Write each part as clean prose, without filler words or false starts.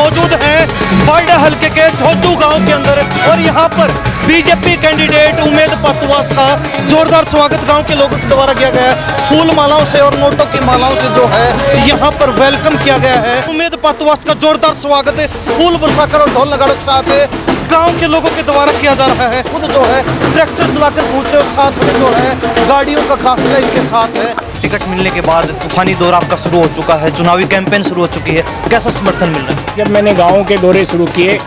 मौजूद हैं बारडा हल्के के झोजू गांव के अंदर और यहां पर बीजेपी कैंडिडेट उमेद पातुवास का जोरदार स्वागत गांव के लोगों के द्वारा किया गया है। फूल मालाओं से और नोटों की मालाओं से जो है यहां पर वेलकम किया गया है। उमेद पातुवास का जोरदार स्वागत है फूल बरसाकर और ढोल नगाड़ों के साथ गांव के लोगों के द्वारा किया जा रहा है। खुद जो है ट्रैक्टर चलाकर पहुंचे और साथ में जो है गाड़ियों का काफिला इनके साथ है। टिकट मिलने के बाद तूफानी दौर आपका शुरू हो चुका है, चुनावी कैंपेन शुरू हो चुकी है, कैसा समर्थन मिल रहा है? जब मैंने गाँव के दौरे शुरू किए,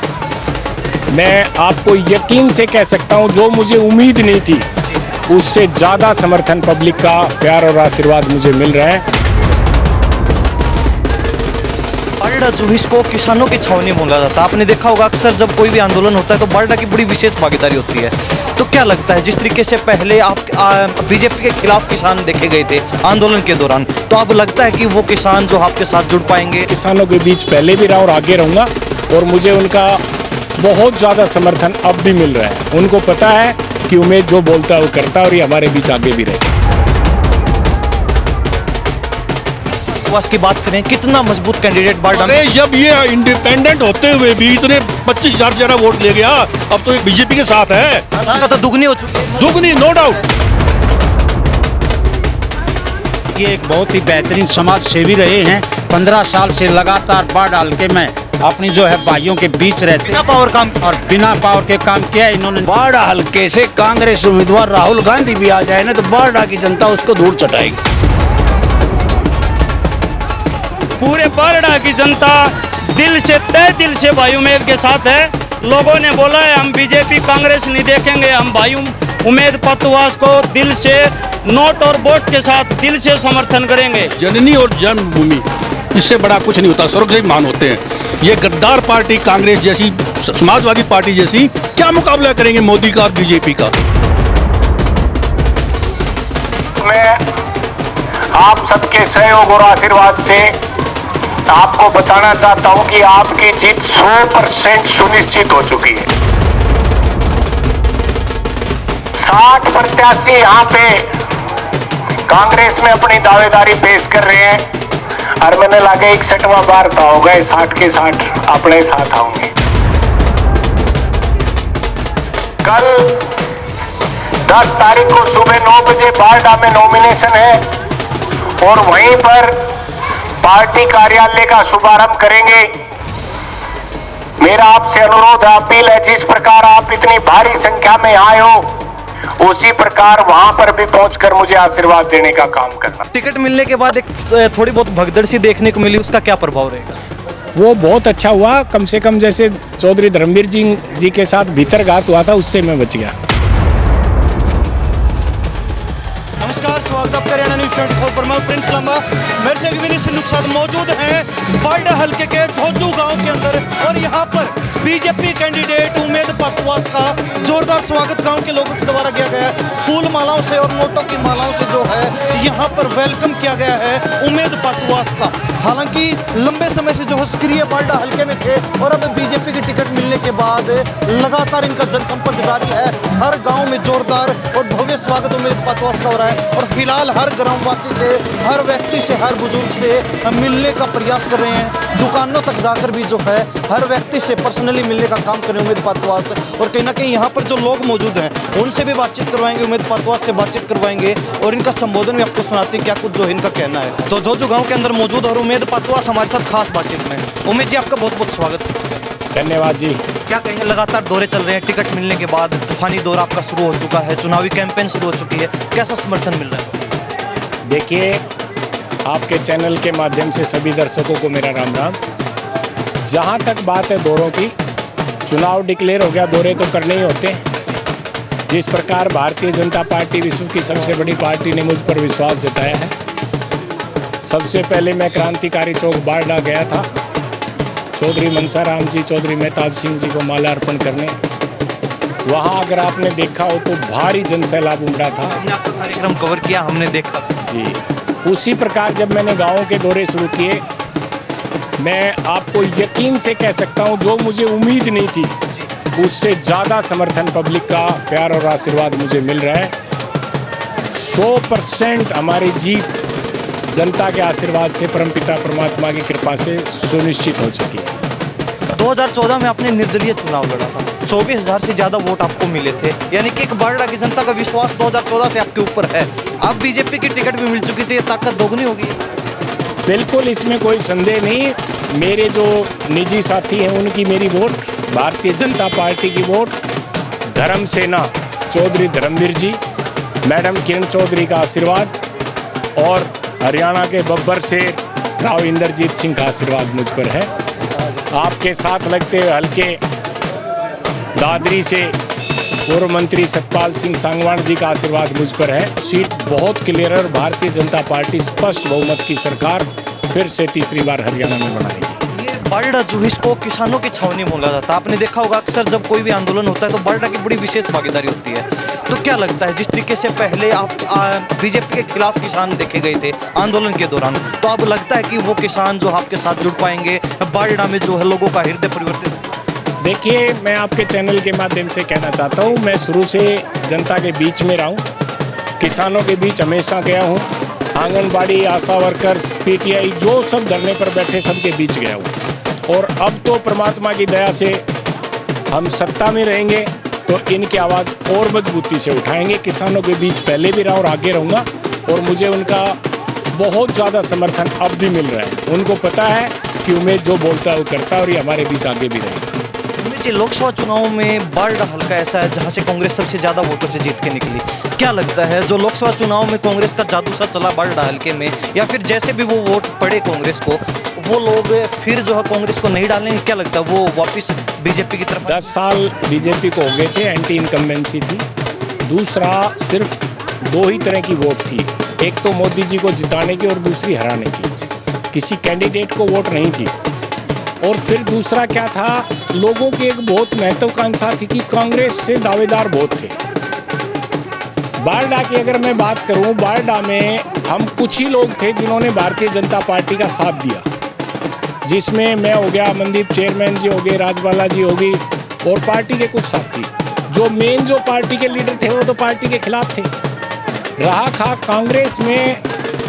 मैं आपको यकीन से कह सकता हूं, जो मुझे उम्मीद नहीं थी उससे ज़्यादा समर्थन पब्लिक का प्यार और आशीर्वाद मुझे मिल रहा है। बारडा जो इसको किसानों की छावनी बोला जाता है, आपने देखा होगा अक्सर जब कोई भी आंदोलन होता है तो बारडा की बड़ी विशेष भागीदारी होती है। तो क्या लगता है, जिस तरीके से पहले आप बीजेपी के खिलाफ किसान देखे गए थे आंदोलन के दौरान, तो अब लगता है कि वो किसान जो आपके साथ जुड़ पाएंगे? किसानों के बीच पहले भी रहा और आगे रहूँगा और मुझे उनका बहुत ज़्यादा समर्थन अब भी मिल रहा है। उनको पता है कि उमेद जो बोलता है वो करता है और ये हमारे बीच आगे भी रहे। की बात करें, कितना मजबूत कैंडिडेट बारडा में? जब ये इंडिपेंडेंट होते हुए भी इतने 25,000 से ज्यादा वोट ले गया, अब तो बीजेपी के साथ है। तो दुगनी हो चुकी है। दुगनी, नो डाउट। ये एक बहुत ही बेहतरीन समाज सेवी रहे हैं। 15 साल से लगातार बारडा हल्के में अपनी जो है भाइयों के बीच रहते बिना पावर काम और बिना पावर के काम किया इन्होंने। बारडा हल्के से कांग्रेस उम्मीदवार राहुल गांधी भी आ जाए ना तो बारडा की जनता उसको धूल चटाएगी। पूरे बारडा की जनता दिल से, तय दिल से भाई उमेद के साथ है। लोगों ने बोला है हम बीजेपी कांग्रेस नहीं देखेंगे, हम भाई उमेद पातुवास को दिल से नोट और वोट के साथ दिल से समर्थन करेंगे। जननी और जन्मभूमि, इससे बड़ा कुछ नहीं होता, स्वर्ग से ही मान होते हैं। ये गद्दार पार्टी कांग्रेस जैसी, समाजवादी पार्टी जैसी क्या मुकाबला करेंगे मोदी का और बीजेपी का? मैं आप सबके सहयोग और आशीर्वाद से आपको बताना चाहता हूं कि आपकी जीत 100% सुनिश्चित हो चुकी है। 60 प्रत्याशी यहां पे कांग्रेस में अपनी दावेदारी पेश कर रहे हैं और मैंने लगे 61वां बार था होगा 60 के 60 अपने साथ आऊंगे। कल 10 तारीख को सुबह 9 बजे बारडा में नॉमिनेशन है और वहीं पर पार्टी कार्यालय का शुभारंभ करेंगे। मेरा आपसे अनुरोध है, अपील है, जिस प्रकार आप इतनी भारी संख्या में आए हो उसी प्रकार वहां पर भी पहुंचकर मुझे आशीर्वाद देने का काम करना। टिकट मिलने के बाद एक थोड़ी बहुत भगदड़ सी देखने को मिली, उसका क्या प्रभाव रहेगा? वो बहुत अच्छा हुआ, कम से कम जैसे चौधरी धर्मवीर जी के साथ भीतरघात हुआ था उससे मैं बच गया। नमस्कार, स्वागत है आपका हरियाणा न्यूज़ 24 पर। मैं प्रिंस लांबा, मेरे से विनीत सिंधु के साथ मौजूद हैं बारडा हल्के के झोजू गांव के अंदर और यहां पर बीजेपी कैंडिडेट उमेद पातुवास का जोरदार स्वागत गांव के लोगों के द्वारा किया गया है। फूल मालाओं से और नोटों की मालाओं से जो है यहां पर वेलकम किया गया है उमेद पातुवास का। हालांकि लंबे समय से जो है सक्रिय बारडा हल्के में थे और अब बीजेपी की टिकट मिलने के बाद लगातार इनका जनसंपर्क जारी है। हर गाँव में जोरदार और भव्य स्वागत उमेद पातुवास का हो रहा है और फिलहाल हर ग्रामवासी से, हर व्यक्ति से, हर बुजुर्ग से मिलने का प्रयास कर रहे हैं। दुकानों तक जाकर भी जो है हर व्यक्ति से पर्सनली मिलने का काम कर रहे हैं उमेद पातुवास और कहीं ना कहीं यहाँ पर जो लोग मौजूद हैं उनसे भी बातचीत करवाएंगे, उमेद पातुवास से बातचीत करवाएंगे और इनका संबोधन भी आपको सुनाते हैं क्या कुछ जो इनका कहना है। तो जो गाँव के अंदर मौजूद और उमेद पातुवास हमारे साथ खास बातचीत में। उमेद जी, आपका बहुत बहुत स्वागत है। धन्यवाद जी। क्या कहेंगे, लगातार दौरे चल रहे हैं, टिकट मिलने के बाद तूफानी दौर आपका शुरू हो चुका है, चुनावी कैंपेन शुरू हो चुकी है, कैसा समर्थन मिल रहा है? देखिए, आपके चैनल के माध्यम से सभी दर्शकों को मेरा राम राम। जहाँ तक बात है दौरों की, चुनाव डिक्लेयर हो गया, दौरे तो करने ही होते हैं। जिस प्रकार भारतीय जनता पार्टी विश्व की सबसे बड़ी पार्टी ने मुझ पर विश्वास जताया है, सबसे पहले मैं क्रांतिकारी चौक बारडा गया था चौधरी मनसाराम जी, चौधरी मेहताब सिंह जी को माला अर्पण करने। वहाँ अगर आपने देखा हो तो भारी जनसैलाब उमड़ा था। हमने आपका कार्यक्रम कवर किया, हमने देखा जी। उसी प्रकार जब मैंने गाँव के दौरे शुरू किए, मैं आपको यकीन से कह सकता हूँ, जो मुझे उम्मीद नहीं थी उससे ज़्यादा समर्थन पब्लिक का प्यार और आशीर्वाद मुझे मिल रहा है। 100% हमारी जीत जनता के आशीर्वाद से, परमपिता परमात्मा की कृपा से सुनिश्चित हो चुकी है। 2014 में आपने निर्दलीय चुनाव लड़ा था, 24,000 से ज़्यादा वोट आपको मिले थे, यानी कि एक बारडा की जनता का विश्वास 2014 से आपके ऊपर है। अब बीजेपी की टिकट भी मिल चुकी थी, ये ताकत दोगुनी होगी। बिल्कुल, इसमें कोई संदेह नहीं। मेरे जो निजी साथी हैं उनकी मेरी वोट, भारतीय जनता पार्टी की वोट, धर्म सेना चौधरी धर्मवीर जी, मैडम किरण चौधरी का आशीर्वाद और हरियाणा के बब्बर से राव इंद्रजीत सिंह का आशीर्वाद मुझ पर है। आपके साथ लगते हुए हल्के दादरी से पूर्व मंत्री सतपाल सिंह सांगवान जी का आशीर्वाद मुझ पर है। सीट बहुत क्लियर है और भारतीय जनता पार्टी स्पष्ट बहुमत की सरकार फिर से तीसरी बार हरियाणा में बनाएगी। ये बारडा जो है इसको किसानों की छावनी बोला जाता है। आपने देखा होगा अक्सर जब कोई भी आंदोलन होता है तो बारडा की बड़ी विशेष भागीदारी होती है। तो क्या लगता है, जिस तरीके से पहले आप बीजेपी के खिलाफ किसान देखे गए थे आंदोलन के दौरान, तो अब लगता है कि वो किसान जो आपके साथ जुड़ पाएंगे, बारडा में जो है लोगों का हृदय परिवर्तित? देखिए, मैं आपके चैनल के माध्यम से कहना चाहता हूँ, मैं शुरू से जनता के बीच में रहा हूँ, किसानों के बीच हमेशा गया हूँ, आंगनबाड़ी, आशा वर्कर्स, पीटीआई जो सब धरने पर बैठे सबके बीच गया हूँ। और अब तो परमात्मा की दया से हम सत्ता में रहेंगे तो इनकी आवाज़ और मजबूती से उठाएंगे। किसानों के बीच पहले भी रहा और आगे रहूँगा और मुझे उनका बहुत ज़्यादा समर्थन अब भी मिल रहा है। उनको पता है कि उमेद जो बोलता है वो करता है और ये हमारे बीच आगे भी रहेगा। लोकसभा चुनाव में बारडा हल्का ऐसा है जहां से कांग्रेस सबसे ज्यादा वोटों से जीत के निकली। क्या लगता है, जो लोकसभा चुनाव में कांग्रेस का जादू सा चला बारडा हल्के में, या फिर जैसे भी वो वोट पड़े कांग्रेस को, वो लोग फिर जो है कांग्रेस को नहीं डालेंगे? क्या लगता है, वो वापस बीजेपी की तरफ? 10 साल बीजेपी को हो गए थे, एंटी इनकम्बेंसी थी। दूसरा, सिर्फ 2 ही तरह की वोट थी, एक तो मोदी जी को जिताने की और दूसरी हराने की। किसी कैंडिडेट को वोट नहीं थी। और फिर दूसरा क्या था, लोगों की एक बहुत महत्वाकांक्षा थी कि कांग्रेस से दावेदार बहुत थे। बारडा की अगर मैं बात करूं, बारडा में हम कुछ ही लोग थे जिन्होंने भारतीय जनता पार्टी का साथ दिया, जिसमें मैं हो गया, मनदीप चेयरमैन जी हो गए, राजबाला जी हो गई और पार्टी के कुछ साथी। जो मेन जो पार्टी के लीडर थे वो तो पार्टी के खिलाफ थे। रहा खा कांग्रेस में,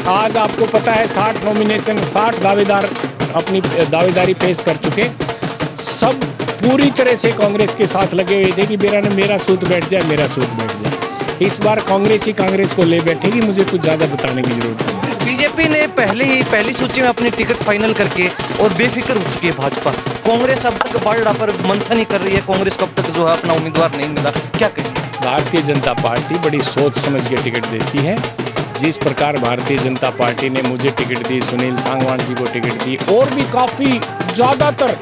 आज आपको पता है 60 नॉमिनेशन, 60 दावेदार अपनी दावेदारी पेश कर चुके। सब पूरी तरह से कांग्रेस के साथ लगे हुए थे कि मेरा सूत बैठ जाए, मेरा सूत बैठ जाए। इस बार कांग्रेस ही कांग्रेस को ले बैठेगी, मुझे कुछ ज़्यादा बताने की जरूरत नहीं। बीजेपी ने पहली सूची में अपनी टिकट फाइनल करके और बेफिक्र हो चुकी है भाजपा। कांग्रेस अब तक बारडा पर मंथन ही कर रही है, कांग्रेस कब तक जो है अपना उम्मीदवार नहीं मिला, क्या कहेंगे? भारतीय जनता पार्टी बड़ी सोच समझ के टिकट देती है। जिस प्रकार भारतीय जनता पार्टी ने मुझे टिकट दी, सुनील सांगवान जी को टिकट दी और भी काफ़ी ज़्यादातर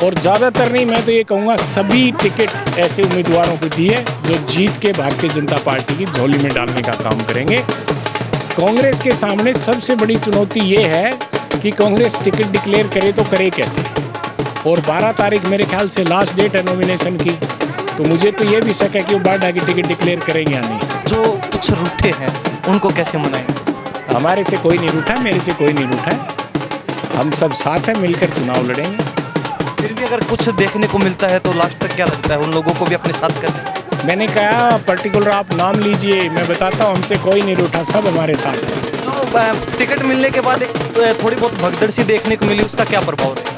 नहीं, मैं तो ये कहूँगा सभी टिकट ऐसे उम्मीदवारों को दी है जो जीत के भारतीय जनता पार्टी की झोली में डालने का काम करेंगे। कांग्रेस के सामने सबसे बड़ी चुनौती ये है कि कांग्रेस टिकट डिक्लेयर करे तो करे कैसे। और 12 तारीख मेरे ख्याल से लास्ट डेट है नॉमिनेशन की, तो मुझे तो ये भी शक है कि वो बारडा की टिकट डिक्लेयर करेंगे या नहीं। जो कुछ रूठे हैं उनको कैसे मनाएंगे? हमारे से कोई नहीं रूठा, मेरे से कोई नहीं रूठा है। हम सब साथ हैं, मिलकर चुनाव लड़ेंगे। फिर भी अगर कुछ देखने को मिलता है तो लास्ट तक क्या लगता है, उन लोगों को भी अपने साथ करना? मैंने कहा पर्टिकुलर आप नाम लीजिए, मैं बताता हूँ, हमसे कोई नहीं रूठा, सब हमारे साथ है। तो टिकट मिलने के बाद एक थोड़ी बहुत भगदड़ सी देखने को मिली, उसका क्या प्रभाव रहा?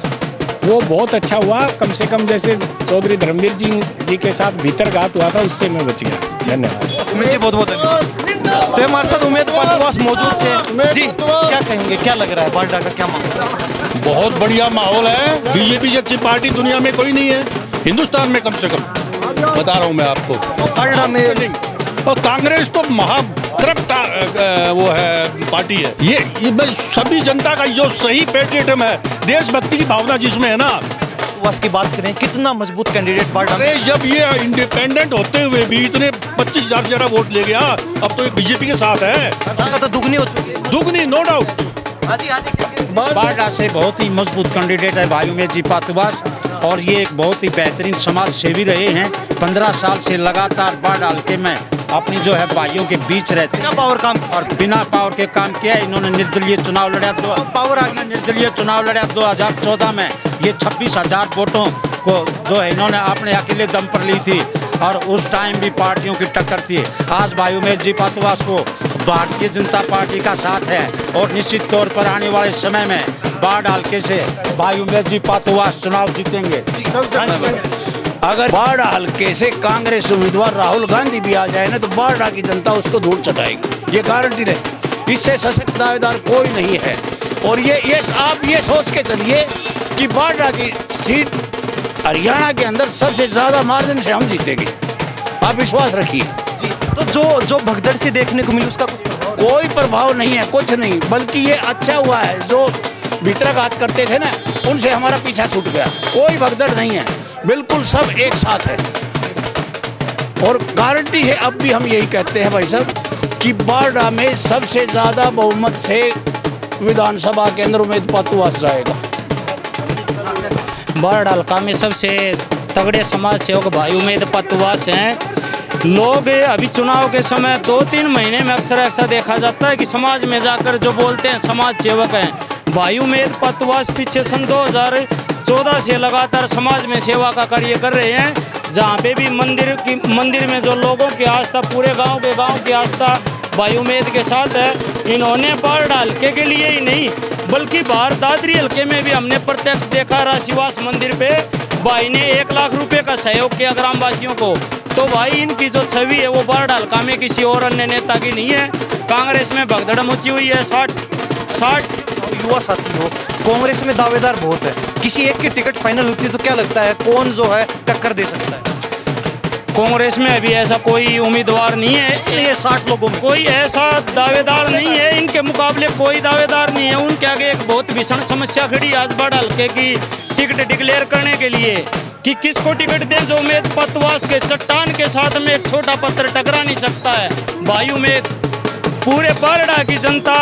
वो बहुत अच्छा हुआ, कम से कम जैसे चौधरी धर्मवीर जी के साथ भीतर घात हुआ था उससे मैं बच गया। धन्यवाद। उमेद जी बहुत बहुत धन्यवाद। तो हमारे साथ उमेद पास मौजूद थे जी, क्या कहेंगे, क्या लग रहा है बारडा का क्या माहौल है? बहुत बढ़िया माहौल है। बीजेपी से अच्छी पार्टी दुनिया में कोई नहीं है, हिंदुस्तान में कम से कम, बता रहा हूँ मैं आपको। बारडा में और कांग्रेस तो महाकरप्ट वो है पार्टी है। ये सभी जनता का जो सही पेट्रियटिज्म है, देशभक्ति की भावना जिसमें है ना, वास की बात करें, कितना मजबूत कैंडिडेट बारडा में? अरे जब ये इंडिपेंडेंट होते हुए भी इतने 25,000 से ज्यादा वोट ले गया, अब तो ये बीजेपी के साथ है। तो दुगनी हो चुकी है, दुगनी, नो डाउट। बारडा से बहुत ही मजबूत कैंडिडेट है भाई उमेद जी पातुवास, और ये एक बहुत ही बेहतरीन समाज सेवी रहे हैं। 15 साल से लगातार बारडा हल्के में अपनी जो है भाइयों के बीच रहते बिना पावर काम और बिना पावर के काम किया। इन्होंने निर्दलीय चुनाव लड़ा, पावर आ गया। निर्दलीय चुनाव लड़ा 2014 में। ये 26,000 वोटों को जो है इन्होंने अपने अकेले दम पर ली थी और उस टाइम भी पार्टियों की टक्कर थी। आज भाई उमेद जी पातुवास को भारतीय जनता पार्टी का साथ है और निश्चित तौर पर आने वाले समय में बाढ़ हल्के से भाई उमेश जी पातुवास चुनाव जीतेंगे। अगर बाढ़ हल्के से कांग्रेस उम्मीदवार राहुल गांधी भी आ जाए ना तो बाढ़ की जनता उसको धूल चटाएगी, ये गारंटी है। इससे सशक्त दावेदार कोई नहीं है। और ये आप ये सोच के चलिए कि बाढ़ की सीट हरियाणा के अंदर सबसे ज्यादा मार्जिन से हम जीतेंगे, आप विश्वास रखिए। तो जो भगदड़ से देखने को मिली उसका कुछ कोई प्रभाव नहीं है, कुछ नहीं, बल्कि ये अच्छा हुआ है जो भीतरघात करते थे ना उनसे हमारा पीछा छूट गया। कोई भगदड़ नहीं है, बिल्कुल सब एक साथ है। और गारंटी है, अब भी हम यही कहते हैं भाई साहब कि बारडा में सबसे ज्यादा बहुमत से विधानसभा के अंदर उमेश पातुवास जाएगा। बाढ़ हल्का में सबसे तगड़े समाज सेवक भाई उमेश पातुवास हैं। लोग अभी चुनाव के समय 2-3 महीने में अक्सर ऐसा देखा जाता है कि समाज में जाकर जो बोलते हैं समाज सेवक हैं। भाई उमेश पातुवास पीछे सन 2014 से लगातार समाज में सेवा का कार्य कर रहे हैं। जहाँ पे भी मंदिर में जो लोगों की आस्था, पूरे गांव की आस्था भाई उमेश के साथ है। इन्होंने बाढ़ हल्के के लिए ही नहीं बल्कि बाहर दादरी हल्के में भी हमने प्रत्यक्ष देखा, राशिवास मंदिर पे भाई ने 1 लाख रुपए का सहयोग किया ग्रामवासियों को। तो भाई इनकी जो छवि है वो बाढ़ हल्का में किसी और अन्य नेता की नहीं है। कांग्रेस में भगदड़ मची हुई है। 60 युवा साथी हो, कांग्रेस में दावेदार बहुत है, किसी एक की टिकट फाइनल होती है तो क्या लगता है कौन जो है टक्कर दे सकता है? कांग्रेस में अभी ऐसा कोई उम्मीदवार नहीं है। ये 60 लोगों में कोई ऐसा दावेदार नहीं है, इनके मुकाबले कोई दावेदार नहीं है। उनके आगे एक बहुत भीषण समस्या खड़ी आज बाढ़ हल्के की टिकट डिक्लेयर करने के लिए कि किसको टिकट दें। जो उमेश पातुवास के चट्टान के साथ में एक छोटा पत्थर टकरा नहीं सकता है। भाई उमेश, पूरे बारडा की जनता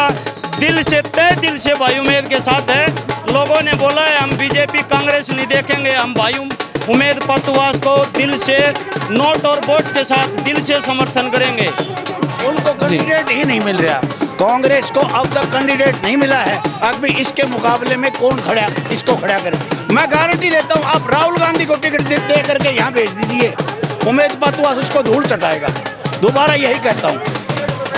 दिल से तय दिल से भाई उमेश के साथ है। लोगों ने बोला है हम बीजेपी कांग्रेस नहीं देखेंगे, हम भाई उमेश पातुवास को दिल से नोट और वोट के साथ दिल से समर्थन करेंगे। उनको कैंडिडेट ही नहीं मिल रहा, कांग्रेस को अब तक कैंडिडेट नहीं मिला है। अब भी इसके मुकाबले में कौन खड़ा, इसको खड़ा करे। मैं गारंटी लेता हूँ, आप राहुल गांधी को टिकट दे करके यहाँ भेज दीजिए, उमेश पातुवास उसको धूल चटाएगा। दोबारा यही कहता हूँ।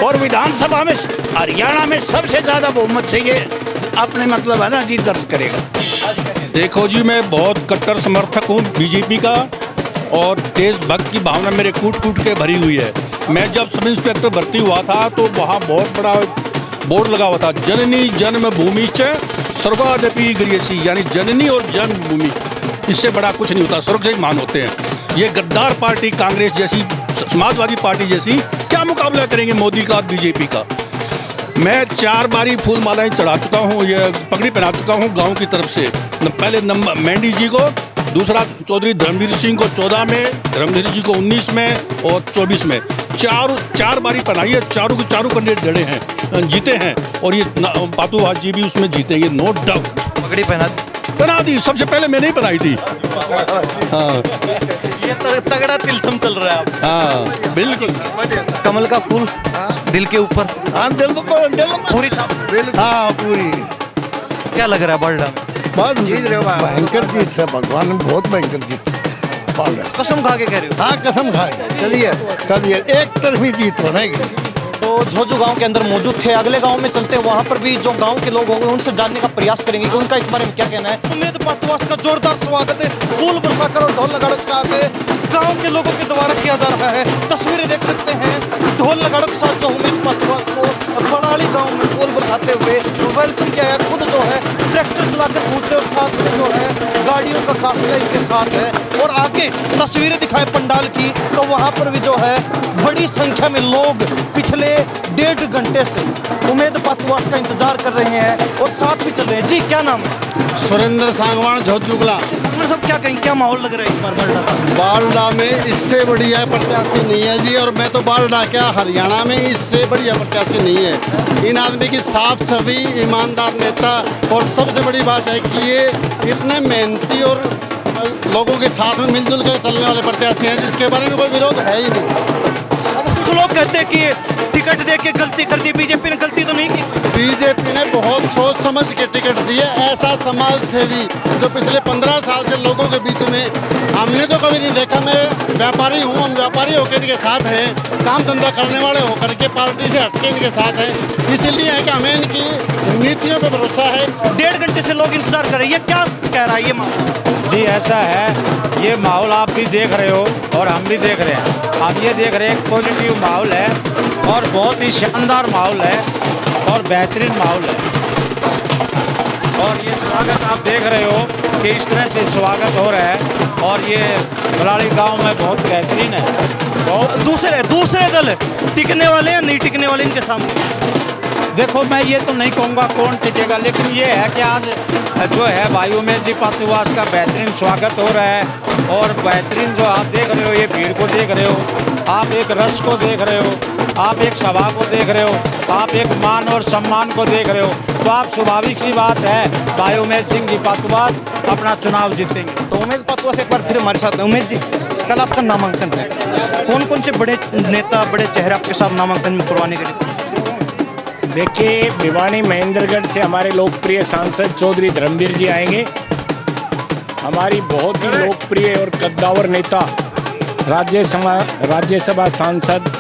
और विधानसभा में हरियाणा में सबसे ज्यादा बहुमत से ये अपने मतलब है ना जीत दर्ज करेगा। देखो जी, मैं बहुत कट्टर समर्थक हूँ बीजेपी का और देशभक्त की भावना मेरे कूट के भरी हुई है। मैं जब सब इंस्पेक्टर भर्ती हुआ था तो वहाँ बहुत बड़ा बोर्ड लगा हुआ था, जननी जन्मभूमि च स्वर्गादपि गरीयसी, यानी जननी और जन्मभूमि, इससे बड़ा कुछ नहीं होता, स्वर्ग से ही मान होते हैं। ये गद्दार पार्टी कांग्रेस जैसी, समाजवादी पार्टी जैसी क्या मुकाबला करेंगे मोदी का और बीजेपी का। मैं 4 बारी फूल मालाएं चढ़ा चुका हूँ, ये पगड़ी पहना चुका हूँ गांव की तरफ से। पहले नंबर मेंढी जी को, दूसरा चौधरी धर्मवीर सिंह को 14 में, धर्मवीर जी को 19 में और 24 में। 4 बारी पहनाई है, चारों के चारों कैंडिडेट लड़े हैं, जीते हैं। और ये पातुवास जी भी उसमें जीते, ये नो डाउट। पगड़ी पहना दी, सबसे पहले मैंने ही बनाई थी। हाँ, ये तगड़ा तिलसम चल रहा है। हाँ बिल्कुल। कमल का फूल दिल के ऊपर, दिल पूरी हाँ पूरी। क्या लग रहा है बारडा में? जीत रहे होगा, भयंकर जीत है, भगवान ने बहुत भयंकर जीत है। कसम खा के कह रहे हो? हाँ कसम खाए, चलिए एक तरफी जीत होगी। तो झोजू गांव के अंदर मौजूद थे, अगले गांव में चलते हैं, वहां पर भी जो गांव के लोग होंगे उनसे जानने का प्रयास करेंगे कि उनका इस बारे में क्या कहना है। उमेश पातुवास का जोरदार स्वागत है, फूल बरसाकर और ढोल लगाड़ों के साथ गांव के लोगों के द्वारा किया जा रहा है। तस्वीरें देख सकते हैं, ढोल लगाड़ों के साथ जो उमेश पातुवास को बड़ाली गांव में फूल बरसाते हुए वेलकम किया है। खुद जो है ट्रैक्टर चलाकर कूदते और साथ में जो है गाड़ियों का काफिला इनके साथ है। और आगे तस्वीरें दिखाए पंडाल की, तो वहाँ पर भी जो है बड़ी संख्या में लोग पिछले 1.5 घंटे से उमेश पातुवास का इंतजार कर रहे हैं और साथ भी चल रहे हैं। जी क्या नाम है? सुरेंद्र सांगवान झोजुगला। सब क्या कहें, क्या माहौल लग रहा है इस बार बारडा का? बारडा में इससे बढ़िया प्रत्याशी नहीं है जी, और मैं तो बारडा क्या हरियाणा में इससे बढ़िया प्रत्याशी नहीं है। इन आदमी की साफ छवि, ईमानदार नेता, और सबसे बड़ी बात है कि ये इतने मेहनती और लोगों के साथ में मिलजुल कर चलने वाले प्रत्याशी हैं जिसके बारे में कोई विरोध है ही नहीं। कुछ लोग कहते हैं कि टिकट दे के गलती कर दी, बीजेपी ने गलती तो नहीं की? बीजेपी ने बहुत सोच समझ के टिकट दिए। ऐसा समाज सेवी जो पिछले 15 साल से लोगों के बीच में हमने तो कभी नहीं देखा। मैं व्यापारी हूँ, हम व्यापारी होकर इनके साथ हैं, काम धंधा करने वाले होकर के पार्टी से हटके इनके साथ हैं। इसीलिए है कि हमें इनकी नीतियों पे भरोसा है। 1.5 घंटे से लोग इंतजार कर रहे हैं, ये क्या कह रहा है ये माहौल? जी ऐसा है, ये माहौल आप भी देख रहे हो और हम भी देख रहे हैं। आप ये देख रहे हैं पॉजिटिव माहौल है और बहुत ही शानदार माहौल है और बेहतरीन माहौल है। और ये स्वागत आप देख रहे हो कि इस तरह से स्वागत हो रहा है और ये बलाड़ी गांव में बहुत बेहतरीन है। बहुत दूसरे दल टिकने वाले या नहीं टिकने वाले इनके सामने? देखो मैं ये तो नहीं कहूँगा कौन टिकेगा, लेकिन ये है कि आज जो है भाई उमेश जी पातुवास का बेहतरीन स्वागत हो रहा है। और बेहतरीन जो आप देख रहे हो, ये भीड़ को देख रहे हो, आप एक रस को देख रहे हो, आप एक सभा को देख रहे हो, आप एक मान और सम्मान को देख रहे हो, तो आप स्वाभाविक सी बात है भाई उमेश सिंह जी पातुवास अपना चुनाव जीतेंगे। तो उमेश पातुवास एक बार फिर हमारे साथ हैं। उमेश जी, कल आपका नामांकन है, कौन कौन से बड़े नेता, बड़े चेहरे आपके साथ नामांकन में करवाने के लिए? देखिए, भिवानी महेंद्रगढ़ से हमारे लोकप्रिय सांसद चौधरी धर्मवीर जी आएंगे। हमारी बहुत ही लोकप्रिय और कद्दावर नेता राज्यसभा सांसद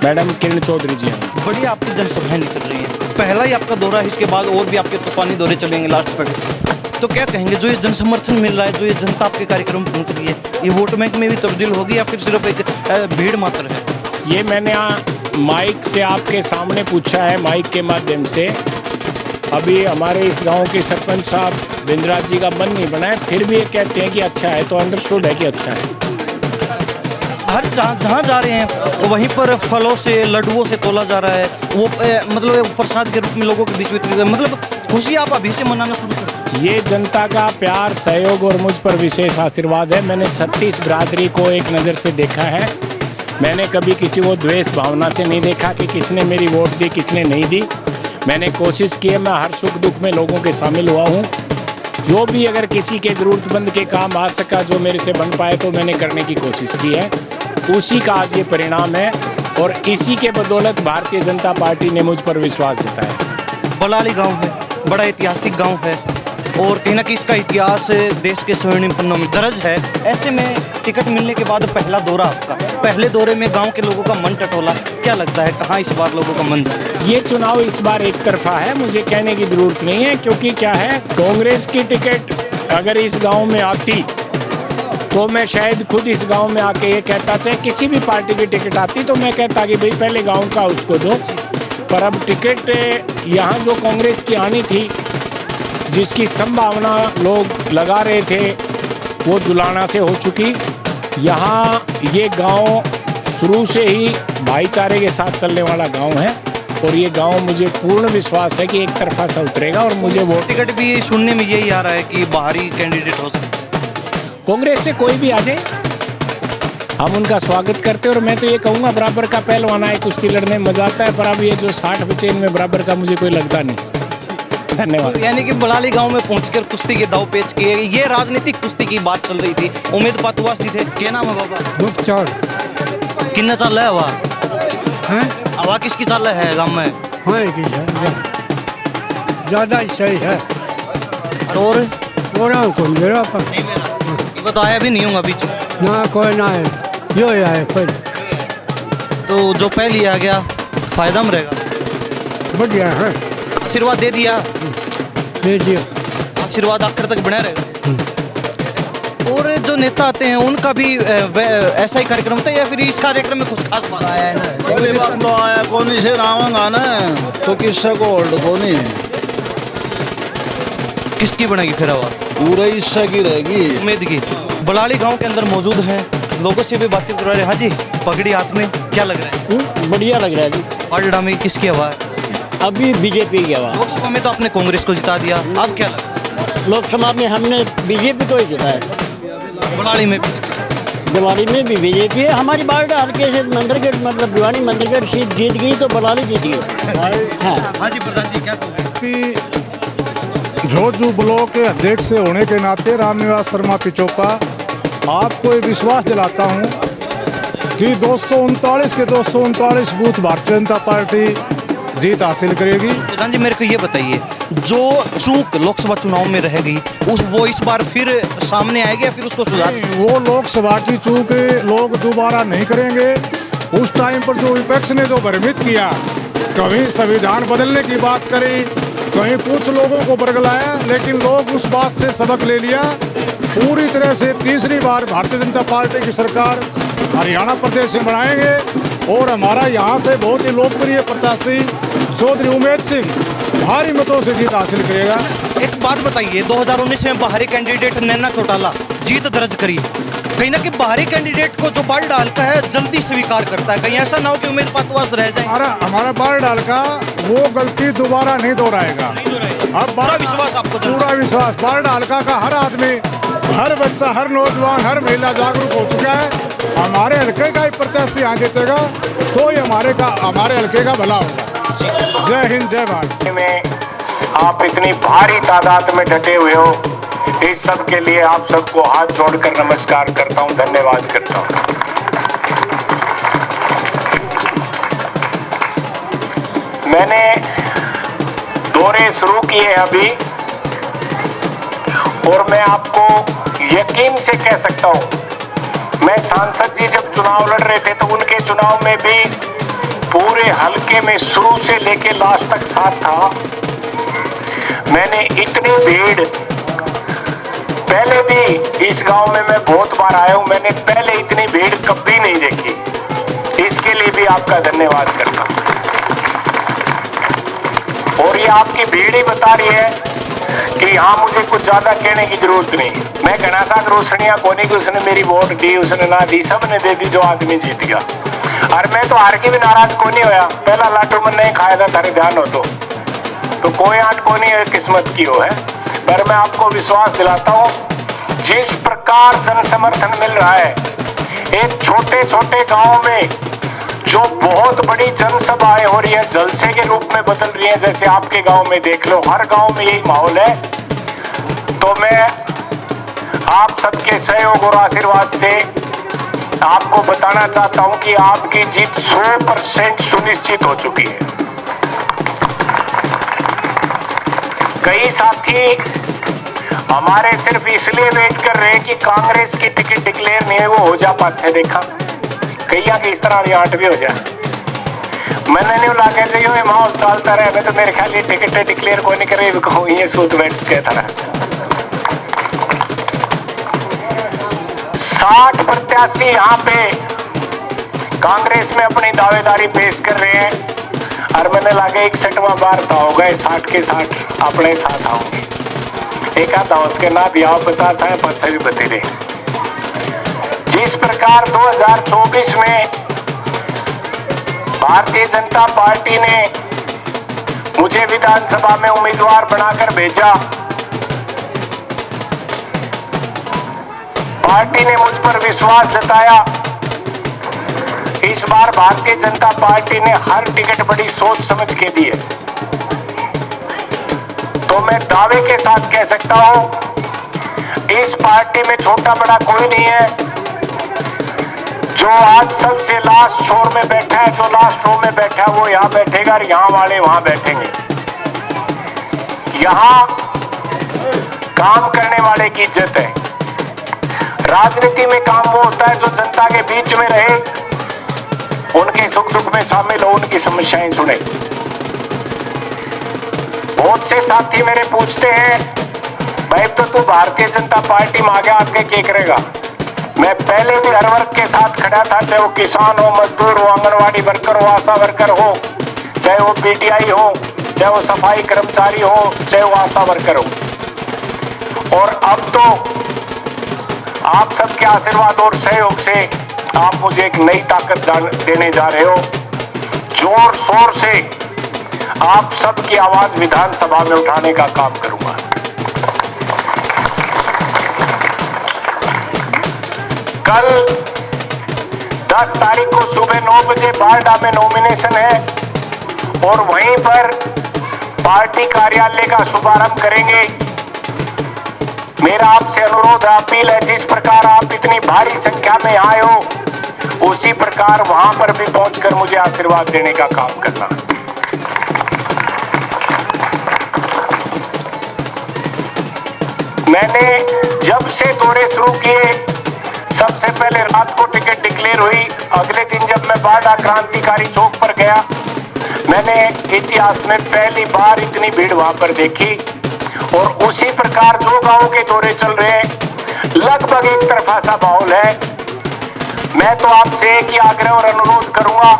मैडम किरण चौधरी जी आएंगे। बड़ी आपकी जनसभाएं निकल रही हैं, पहला ही आपका दौरा है, इसके बाद और भी आपके तूफानी दौरे चलेंगे लास्ट तक। तो क्या कहेंगे, जो ये जन समर्थन मिल रहा है, जो ये जनता आपके कार्यक्रम पहुंच रही है, ये वोट बैंक में भी तब्दील होगी या फिर सिर्फ एक भीड़ मात्र है? ये मैंने माइक से आपके सामने पूछा है, माइक के माध्यम से। अभी हमारे इस गांव के सरपंच साहब बिंद्राज जी का मन नहीं बना है, फिर भी ये कहते हैं कि अच्छा है, तो अंडरस्टूड है कि अच्छा है। हर जहाँ जा रहे हैं वहीं पर फलों से, लड्डुओं से तोला जा रहा है, वो मतलब प्रसाद के रूप में लोगों के बीच में, मतलब खुशी आप अभी से मनाना शुरू कर। ये जनता का प्यार, सहयोग और मुझ पर विशेष आशीर्वाद है। मैंने 36 बिरादरी को एक नज़र से देखा है। मैंने कभी किसी को द्वेष भावना से नहीं देखा कि किसने मेरी वोट दी, किसने नहीं दी। मैंने कोशिश की है, मैं हर सुख दुख में लोगों के शामिल हुआ हूँ। जो भी अगर किसी के ज़रूरतमंद के काम आ सका, जो मेरे से बन पाए, तो मैंने करने की कोशिश की है। उसी का आज ये परिणाम है और इसी के बदौलत भारतीय जनता पार्टी ने मुझ पर विश्वास जताया। बलाली गांव है, बड़ा ऐतिहासिक गांव है और कहीं ना कहीं इसका इतिहास देश के स्वर्णिम पन्नों में दर्ज है। ऐसे में टिकट मिलने के बाद पहला दौरा आपका, पहले दौरे में गांव के लोगों का मन टटोला, क्या लगता है कहाँ इस बार लोगों का मन जाए? ये चुनाव इस बार एक तरफा है, मुझे कहने की ज़रूरत नहीं है, क्योंकि क्या है, कांग्रेस की टिकट अगर इस गांव में आती तो मैं शायद खुद इस गांव में आके ये कहता, चाहे किसी भी पार्टी की टिकट आती तो मैं कहता कि भाई पहले गांव का उसको दो। पर अब टिकट यहाँ जो कांग्रेस की आनी थी, जिसकी संभावना लोग लगा रहे थे, वो जुलाना से हो चुकी। यहाँ ये गांव शुरू से ही भाईचारे के साथ चलने वाला गांव है और ये गांव मुझे पूर्ण विश्वास है कि एक तरफा सा उतरेगा और मुझे वोट। टिकट भी सुनने में यही आ रहा है कि बाहरी कैंडिडेट हो सकता है, कांग्रेस से कोई भी आ जाए हम उनका स्वागत करते हैं। और मैं तो ये कहूँगा, बराबर का पहलवान है, कुश्ती लड़ने में मजा आता है, पर अब ये जो 60 बचे इनमें बराबर का मुझे कोई लगता नहीं। धन्यवाद। यानी कि बलाली गांव में पहुंचकर कुश्ती के दाव पेच किए, ये राजनीतिक कुश्ती की बात चल रही थी। उमेश पातुवास जी थे, क्या नाम है बाबा? कितना चल रहा है हवा? हवा किसकी चल रहा है गांव में? ज़्यादा सही है और कौन मेरा नहीं मेरा ये बताया भी नहीं हूँ बीच में ना, कोई ना है, यो है कोई। तो जो पहले आ गया फायदा में रहेगा, बढ़िया है, आशीर्वाद दे दिया, दे दिया आशीर्वाद आखिर तक बना रहेगा। और जो नेता आते हैं उनका भी ऐसा ही कार्यक्रम होता है या फिर इस कार्यक्रम में कुछ खास बात आया है ना? पहली बात तो आया कौन से रावंगा ना, तो किससे को होल्ड को नहीं, किसकी बनेगी फिर हवा? पूरा हिस्सा की रहेगी, उम्मीद की। बलाली गांव के अंदर मौजूद हैं, लोगों से भी बातचीत करवा रहे हैं। हाँ जी, पगड़ी हाथ में, क्या लग रहा है? बढ़िया लग रहा है जी। पालड़ा में किसकी हवा है? अभी बीजेपी की हवा। लोकसभा में तो आपने कांग्रेस को जिता दिया, अब क्या लग रहा है? लोकसभा में हमने बीजेपी को ही जिताया, बलाली में दिवाली में भी बीजेपी है। हमारी बारडा हल्के से मंदिरगढ़, मतलब भिवानी मंदिरगढ़ सीट जीत गई तो बलाली जीत गई। हाँ जी प्रधान जी, क्या कहोगे? झोझू ब्लॉक के अध्यक्ष होने के नाते रामनिवास शर्मा पिचोका आपको ये विश्वास दिलाता हूँ कि 239 के 239 बूथ भारतीय जनता पार्टी जीत हासिल करेगी। प्रधान जी मेरे को ये बताइए, जो चूक लोकसभा चुनाव में रह गई वो इस बार फिर सामने आएगी या फिर उसको सुधार? वो लोकसभा की चूक लोग दोबारा नहीं करेंगे। उस टाइम पर जो विपक्ष ने जो भ्रमित किया, कहीं संविधान बदलने की बात करी, कहीं कुछ लोगों को बरगलाया, लेकिन लोग उस बात से सबक ले लिया। पूरी तरह से तीसरी बार भारतीय जनता पार्टी की सरकार हरियाणा प्रदेश में बनाएंगे और हमारा यहाँ से बहुत ही लोकप्रिय प्रत्याशी चौधरी उमेद सिंह भारी मतों से जीत हासिल करेगा। एक बात बताइए, 2019 में बाहरी कैंडिडेट नैना चौटाला जीत दर्ज करी, कहीं ना कहीं बाहरी कैंडिडेट को जो बाल डाल का है जल्दी स्वीकार करता है, कहीं ऐसा ना हो कि उमेद पातवास रह जाए? हमारा बाल डाल का वो गलती दोबारा नहीं दोहराएगा। अब पूरा विश्वास आपको? पूरा विश्वास। बाल डाल का हर आदमी, हर बच्चा, हर नौजवान, हर महिला जागरूक हो चुका है। हमारे हल्के का ही प्रत्याशी यहाँ जीतेगा तो ही हमारे हल्के का भला होगा। जय हिंद, जय भारत। में आप इतनी भारी तादाद में डटे हुए हो, इस सब के लिए आप सबको हाथ जोड़कर नमस्कार करता हूं, धन्यवाद करता हूं। मैंने दौरे शुरू किए अभी और मैं आपको यकीन से कह सकता हूं, मैं सांसद जी जब चुनाव लड़ रहे थे तो उनके चुनाव में भी पूरे हलके में शुरू से लेके लास्ट तक साथ था। मैंने इतनी भीड़ पहले भी, इस गांव में मैं बहुत बार आया हूं, मैंने पहले इतनी भीड़ कभी नहीं देखी। इसके लिए भी आपका धन्यवाद करता हूं। और ये आपकी भीड़ ही बता रही है कि यहाँ मुझे कुछ ज्यादा कहने की जरूरत नहीं। मैं कहना था कि रोशनिया कोनी की उसने मेरी वोट दी, उसने ना दी, सबने दे दी जो आदमी जीत गया। और मैं तो हार के भी नाराज को नहीं होया। पहला लाटू मन नहीं खाया था, तारे ध्यान हो तो कोई आंट को नहीं किस्मत की हो है। पर मैं आपको विश्वास दिलाता हूँ, जिस प्रकार जन समर्थन मिल रहा है, एक छोटे छोटे गाँव में जो बहुत बड़ी जनसभाएं हो रही है, जलसे के रूप में बदल रही है। जैसे आपके गांव में देख लो, हर गांव में यही माहौल है। तो मैं आप सबके सहयोग और आशीर्वाद से आपको बताना चाहता हूं कि आपकी जीत 100% सुनिश्चित हो चुकी है। कई साथी हमारे सिर्फ इसलिए वेट कर रहे हैं कि कांग्रेस की टिकट डिक्लेयर नहीं है, वो हो जा पाते देखा कई की इस तरह आंट भी हो जाए। मैंने नहीं ला के जो माहौल चलता रहे, मैं तो मेरे ख्याल ये टिकट डिक्लेयर कोई नहीं करे, ये सूद बैठ के था। 60 प्रत्याशी यहाँ पे कांग्रेस में अपनी दावेदारी पेश कर रहे हैं और मैंने लगे 61वां बार था हो गए 60 के 60 अपने साथ आओगे। एक आता उसके ना भी आओ बताता है, पत्थर भी बतेरे। जिस प्रकार 2024 में भारतीय जनता पार्टी ने मुझे विधानसभा में उम्मीदवार बनाकर भेजा, पार्टी ने मुझ पर विश्वास जताया। इस बार भारतीय जनता पार्टी ने हर टिकट बड़ी सोच समझ के दी है। तो मैं दावे के साथ कह सकता हूं, इस पार्टी में छोटा बड़ा कोई नहीं है। जो आज सबसे लास्ट छोर में बैठा है, जो लास्ट रो में बैठा है, वो यहाँ बैठेगा और यहाँ वाले वहां बैठेंगे। यहाँ काम करने वाले की इज्जत है। राजनीति में काम वो होता है जो जनता के बीच में रहे, उनके सुख दुख में शामिल हो, उनकी समस्याएं सुने। बहुत से साथी मेरे पूछते हैं, भाई तो तू भारतीय जनता पार्टी में आगे आके क्या करेगा? मैं पहले भी हर वर्ग के साथ खड़ा था, चाहे वो किसान हो, मजदूर हो, आंगनवाड़ी वर्कर हो, आशा वर्कर हो, चाहे वो पीटीआई हो, चाहे वो सफाई कर्मचारी हो, चाहे वो आशा वर्कर हो। और अब तो आप सबके आशीर्वाद और सहयोग से आप मुझे एक नई ताकत देने जा रहे हो। जोर शोर से आप सबकी आवाज विधानसभा में उठाने का काम करूंगा। कल 10 तारीख को सुबह 9 बजे बारडा में नॉमिनेशन है और वहीं पर पार्टी कार्यालय का शुभारंभ करेंगे। मेरा आपसे अनुरोध अपील है, जिस प्रकार आप इतनी भारी संख्या में आए हो, उसी आशीर्वाद देने का काम करना। मैंने जब से दौरे शुरू किए, सबसे पहले रात को टिकट डिक्लेयर हुई, अगले दिन जब मैं बारडा क्रांतिकारी चौक पर गया, मैंने इतिहास में पहली बार इतनी भीड़ वहां पर देखी। और उसी प्रकार जो गांव के दौरे चल रहे हैं, लगभग एक तरफा सा माहौल है। मैं तो आपसे एक ही आग्रह और अनुरोध करूंगा,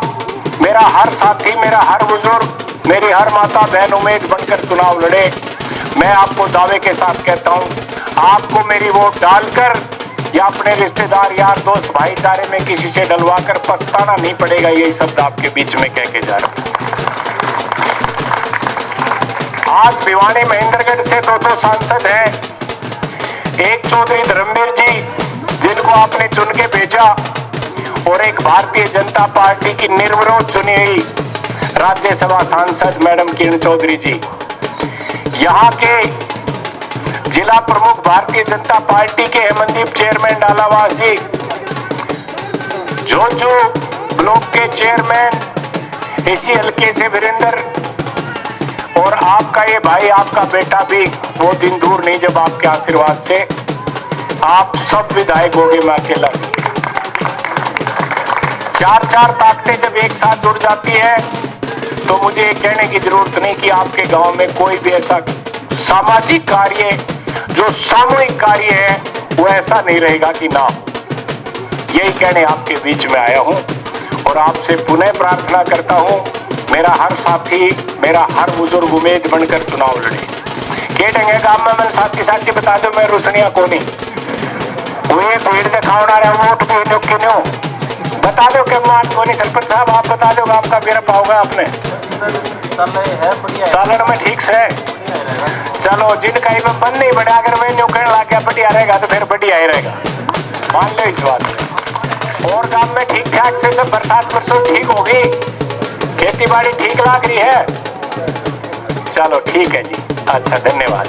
मेरा हर साथी, मेरा हर बुजुर्ग, मेरी हर माता बहन उम्मीद बनकर चुनाव लड़े। मैं आपको दावे के साथ कहता हूं, आपको मेरी वोट डालकर या अपने रिश्तेदार, यार, दोस्त, भाईचारे में किसी से डलवा कर पछताना नहीं पड़ेगा। यही शब्द आपके बीच में कह के जा रहा हूं। आज भिवानी महेंद्रगढ़ से दो सांसद हैं, एक चौधरी धर्मवीर जी जिनको आपने चुन के भेजा, और एक भारतीय जनता पार्टी की निर्विरोध चुनी हुई राज्यसभा सांसद मैडम किरण चौधरी जी। यहाँ के जिला प्रमुख भारतीय जनता पार्टी के हेमनदीप चेयरमैन डालावास जी, झोंझू ब्लॉक के चेयरमैन इसी हल्के से वीरेंद्र, और आपका ये भाई, आपका बेटा भी वो दिन दूर नहीं जब आपके आशीर्वाद से आप सब विधायक हो गए, मैं अकेला। चार ताकतें जब एक साथ जुड़ जाती है तो मुझे ये कहने की जरूरत नहीं कि आपके गांव में कोई भी ऐसा सामाजिक कार्य, जो सामूहिक कार्य है, वो ऐसा नहीं रहेगा कि ना हो। यही कहने आपके बीच में आया हूं और आपसे पुनः प्रार्थना करता हूं, मेरा हर साथी, मेरा हर बुजुर्ग उम्मीद बनकर चुनाव लड़े। के ढंगे काम में मैंने साथी बता दो, मैं रुसनिया को नहीं वो भीड़ दिखावना रहे, वोट भी न्यू बता दो कि मान को नहीं। सरपंच साहब आप बता दो, आपका बेरा पाओगे आपने सालन में ठीक से। चलो, जिनका ही में बंद नहीं बढ़ा, अगर मैं न्यू कहने लग गया बढ़िया रहेगा तो फिर बढ़िया ही रहेगा, मान लो इस बात में। और गांव में ठीक ठाक से सब बरसात बरसों ठीक होगी, खेती बाड़ी ठीक लग रही है। चलो ठीक है जी, अच्छा, धन्यवाद।